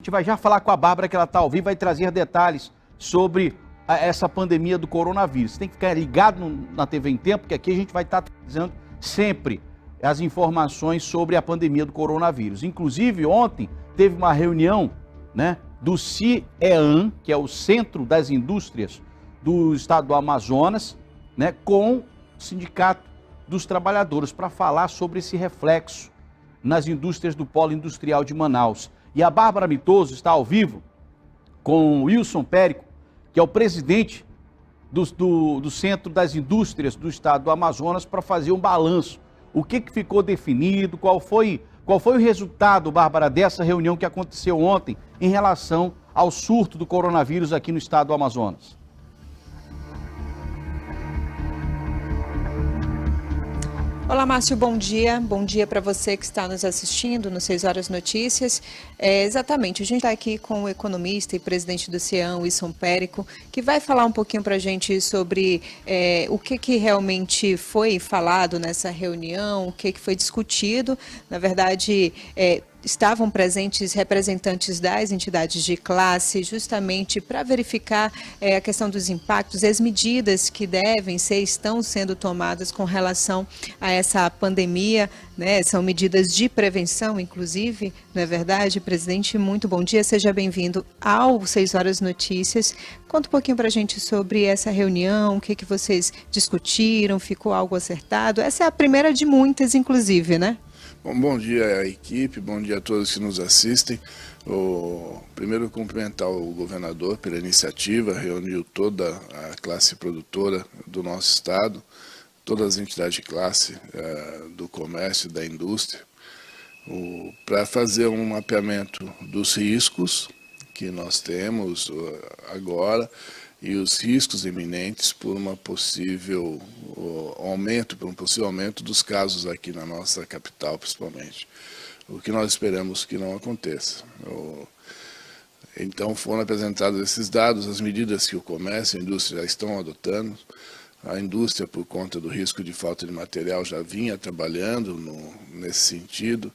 A gente vai já falar com a Bárbara, que ela está ao vivo, vai trazer detalhes sobre essa pandemia do coronavírus. Você tem que ficar ligado na TV em Tempo, porque aqui a gente vai estar trazendo sempre as informações sobre a pandemia do coronavírus. Inclusive, ontem teve uma reunião, né, do CIEAM, que é o Centro das Indústrias do Estado do Amazonas, né, com o Sindicato dos Trabalhadores, para falar sobre esse reflexo nas indústrias do Polo Industrial de Manaus. E a Bárbara Mitoso está ao vivo com o Wilson Périco, que é o presidente do Centro das Indústrias do Estado do Amazonas, para fazer um balanço. O que ficou definido, qual foi o resultado, Bárbara, dessa reunião que aconteceu ontem em relação ao surto do coronavírus aqui no Estado do Amazonas? Olá, Márcio, bom dia. Bom dia para você que está nos assistindo no 6 Horas Notícias. Exatamente, a gente está aqui com o economista e presidente do CIEAM, Wilson Périco, que vai falar um pouquinho para a gente sobre o que realmente foi falado nessa reunião, o que foi discutido. Na verdade, estavam presentes representantes das entidades de classe, justamente para verificar a questão dos impactos, as medidas que estão sendo tomadas com relação a essa pandemia, né? São medidas de prevenção, inclusive, não é verdade, presidente? Muito bom dia, seja bem-vindo ao 6 Horas Notícias. Conta um pouquinho para a gente sobre essa reunião, o que vocês discutiram, ficou algo acertado? Essa é a primeira de muitas, inclusive, né? Bom dia à equipe, bom dia a todos que nos assistem. Primeiro, cumprimentar o governador pela iniciativa, reuniu toda a classe produtora do nosso estado, todas as entidades de classe do comércio e da indústria, para fazer um mapeamento dos riscos que nós temos agora e os riscos iminentes por um possível aumento dos casos aqui na nossa capital, principalmente. O que nós esperamos que não aconteça. Então foram apresentados esses dados, as medidas que o comércio e a indústria já estão adotando. A indústria, por conta do risco de falta de material, já vinha trabalhando nesse sentido.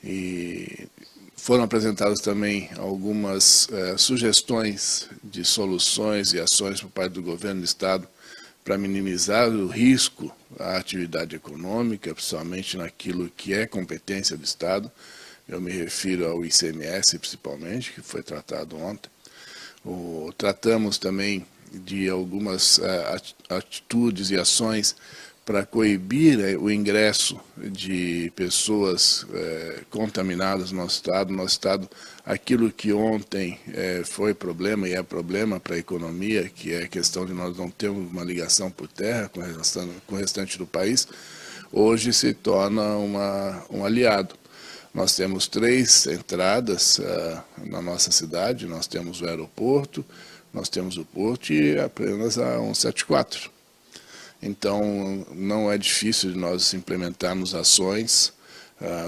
E foram apresentadas também algumas sugestões de soluções e ações por parte do governo do estado para minimizar o risco à atividade econômica, principalmente naquilo que é competência do estado. Eu me refiro ao ICMS, principalmente, que foi tratado ontem. Tratamos também de algumas atitudes e ações para coibir o ingresso de pessoas contaminadas no nosso estado. No nosso estado, aquilo que ontem foi problema e é problema para a economia, que é a questão de nós não termos uma ligação por terra com o restante do país, hoje se torna um aliado. Nós temos 3 entradas na nossa cidade, nós temos o aeroporto, nós temos o porto e apenas a 174. Então, não é difícil de nós implementarmos ações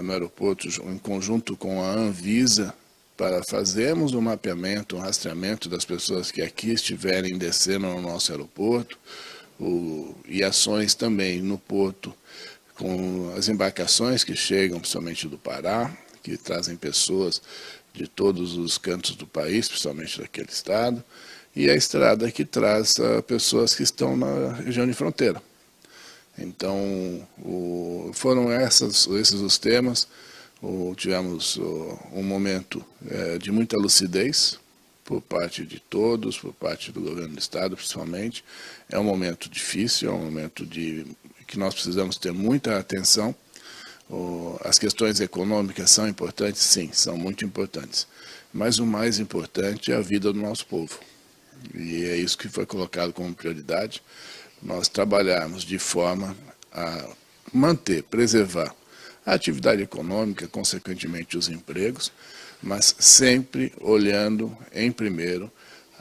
no aeroporto, em conjunto com a Anvisa, para fazermos um mapeamento, um rastreamento das pessoas que aqui estiverem descendo no nosso aeroporto, e ações também no porto, com as embarcações que chegam, principalmente do Pará, que trazem pessoas de todos os cantos do país, principalmente daquele estado, e a estrada que traz pessoas que estão na região de fronteira. Então, foram esses os temas. Tivemos um momento de muita lucidez por parte de todos, por parte do governo do estado, principalmente. É um momento difícil, é um momento que nós precisamos ter muita atenção. As questões econômicas são importantes? Sim, são muito importantes. Mas o mais importante é a vida do nosso povo. E é isso que foi colocado como prioridade, nós trabalharmos de forma a preservar a atividade econômica, consequentemente os empregos, mas sempre olhando em primeiro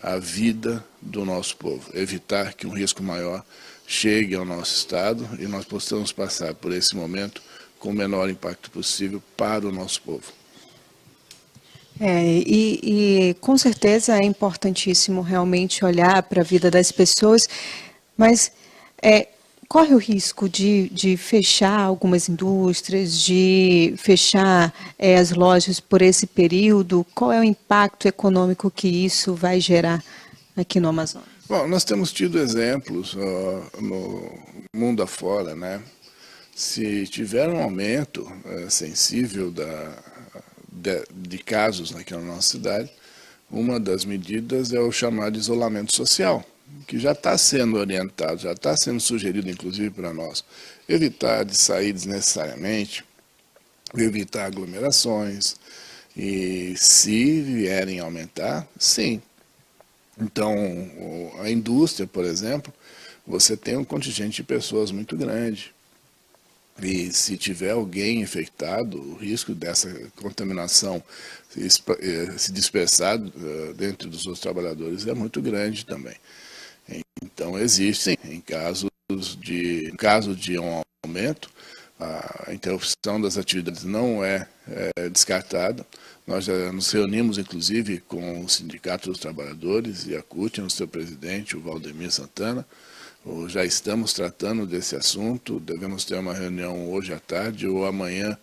a vida do nosso povo, evitar que um risco maior chegue ao nosso estado e nós possamos passar por esse momento com o menor impacto possível para o nosso povo. E com certeza é importantíssimo realmente olhar para a vida das pessoas, mas corre o risco de fechar algumas indústrias, de fechar as lojas por esse período? Qual é o impacto econômico que isso vai gerar aqui no Amazonas? Bom, nós temos tido exemplos no mundo afora, né? Se tiver um aumento sensível de casos aqui na nossa cidade, uma das medidas é o chamado isolamento social, que já está sendo orientado, já está sendo sugerido, inclusive, para nós. Evitar de sair desnecessariamente, evitar aglomerações, e se vierem aumentar, sim. Então, a indústria, por exemplo, você tem um contingente de pessoas muito grande. E se tiver alguém infectado, o risco dessa contaminação se dispersar dentro dos outros trabalhadores é muito grande também. Então, existem, em caso de um aumento, a interrupção das atividades não é descartada. Nós já nos reunimos, inclusive, com o Sindicato dos Trabalhadores e a CUT, no seu presidente, o Valdemir Santana. Já estamos tratando desse assunto, devemos ter uma reunião hoje à tarde ou amanhã,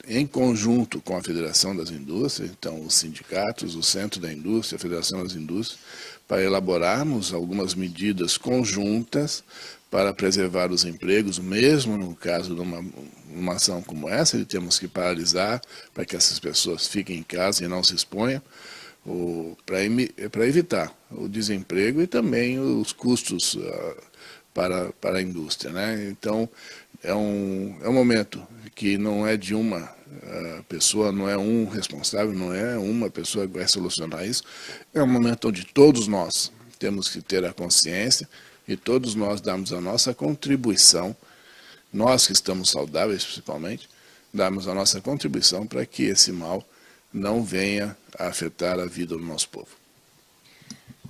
em conjunto com a Federação das Indústrias, então os sindicatos, o Centro da Indústria, a Federação das Indústrias, para elaborarmos algumas medidas conjuntas para preservar os empregos, mesmo no caso de uma ação como essa, temos que paralisar para que essas pessoas fiquem em casa e não se exponham, para evitar o desemprego e também os custos para a indústria, né? Então, é um momento que não é de uma pessoa, não é um responsável, não é uma pessoa que vai solucionar isso. É um momento onde todos nós temos que ter a consciência e todos nós damos a nossa contribuição, nós que estamos saudáveis principalmente, damos a nossa contribuição para que esse mal não venha a afetar a vida do nosso povo.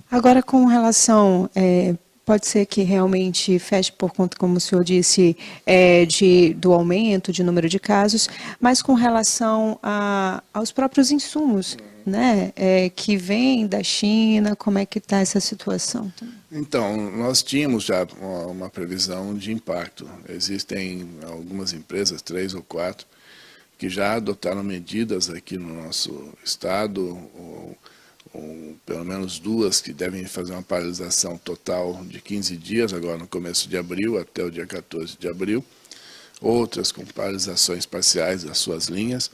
Agora, com relação, pode ser que realmente feche por conta, como o senhor disse, do aumento de número de casos, mas com relação aos próprios insumos, né, que vêm da China, como é que está essa situação? Então, nós tínhamos já uma previsão de impacto. Existem algumas empresas, 3 ou 4, que já adotaram medidas aqui no nosso estado, ou pelo menos 2 que devem fazer uma paralisação total de 15 dias, agora no começo de abril, até o dia 14 de abril. Outras com paralisações parciais das suas linhas,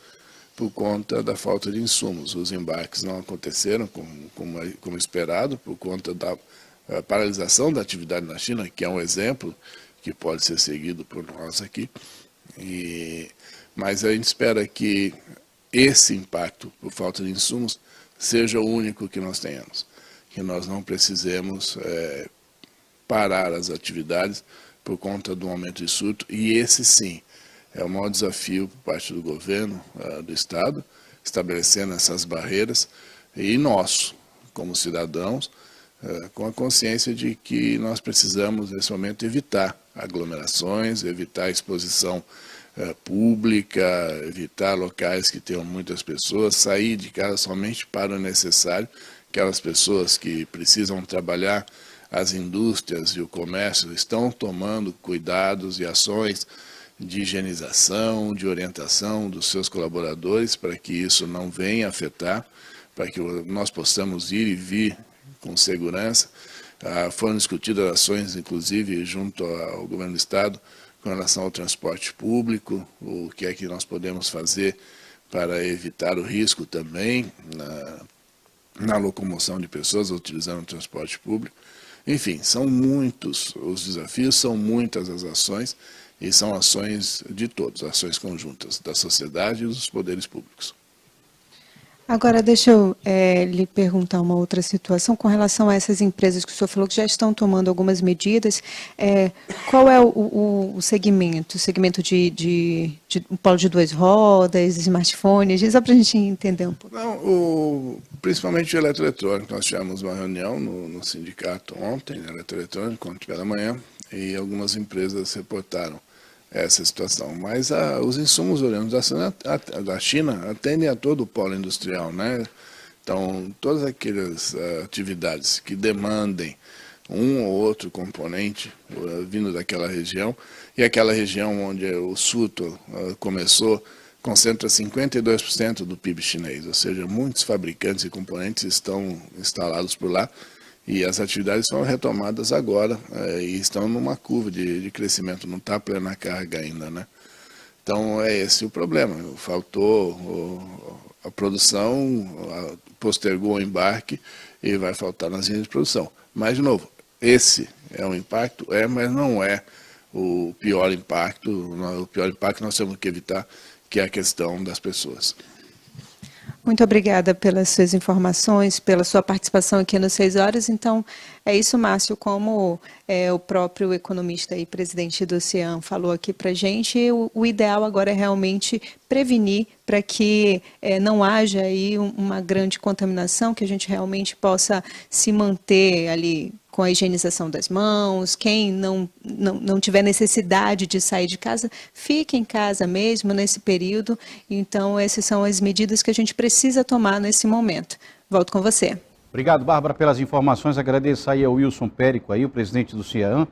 por conta da falta de insumos. Os embarques não aconteceram como esperado, por conta da paralisação da atividade na China, que é um exemplo que pode ser seguido por nós aqui. Mas a gente espera que esse impacto por falta de insumos seja o único que nós tenhamos, que nós não precisemos parar as atividades por conta do aumento de surto, e esse sim é o maior desafio por parte do governo do Estado, estabelecendo essas barreiras, e nós, como cidadãos, com a consciência de que nós precisamos, nesse momento, evitar aglomerações, evitar exposição pública, evitar locais que tenham muitas pessoas, sair de casa somente para o necessário. Aquelas pessoas que precisam trabalhar, as indústrias e o comércio estão tomando cuidados e ações de higienização, de orientação dos seus colaboradores para que isso não venha afetar, para que nós possamos ir e vir com segurança. Foram discutidas ações, inclusive, junto ao governo do Estado, com relação ao transporte público, o que é que nós podemos fazer para evitar o risco também na locomoção de pessoas utilizando o transporte público. Enfim, são muitos os desafios, são muitas as ações, e são ações de todos, ações conjuntas da sociedade e dos poderes públicos. Agora, deixa eu lhe perguntar uma outra situação com relação a essas empresas que o senhor falou que já estão tomando algumas medidas. Qual é o segmento? O segmento de um polo de 2 rodas, smartphones? Só para a gente entender um pouco. Não, principalmente o eletroeletrônico. Nós tivemos uma reunião no sindicato ontem, eletroeletrônico, ontem pela manhã, e algumas empresas reportaram essa situação. Mas os insumos oriundos da China atendem a todo o polo industrial, né? Então, todas aquelas atividades que demandem um ou outro componente vindo daquela região, e aquela região onde o surto começou concentra 52% do PIB chinês, ou seja, muitos fabricantes e componentes estão instalados por lá, e as atividades foram retomadas agora e estão numa curva de crescimento, não está plena carga ainda, né? Então é esse o problema, faltou a produção, postergou o embarque e vai faltar nas linhas de produção. Mas, de novo, esse é um impacto, mas não é o pior impacto. O pior impacto nós temos que evitar, que é a questão das pessoas. Muito obrigada pelas suas informações, pela sua participação aqui no 6 Horas. Então, é isso, Márcio, como o próprio economista e presidente do CIAN falou aqui para a gente, o ideal agora é realmente prevenir para que não haja aí uma grande contaminação, que a gente realmente possa se manter ali com a higienização das mãos. Quem não tiver necessidade de sair de casa, fique em casa mesmo nesse período. Então, essas são as medidas que a gente precisa tomar nesse momento. Volto com você. Obrigado, Bárbara, pelas informações. Agradeço aí ao Wilson Périco, aí, o presidente do CIAN.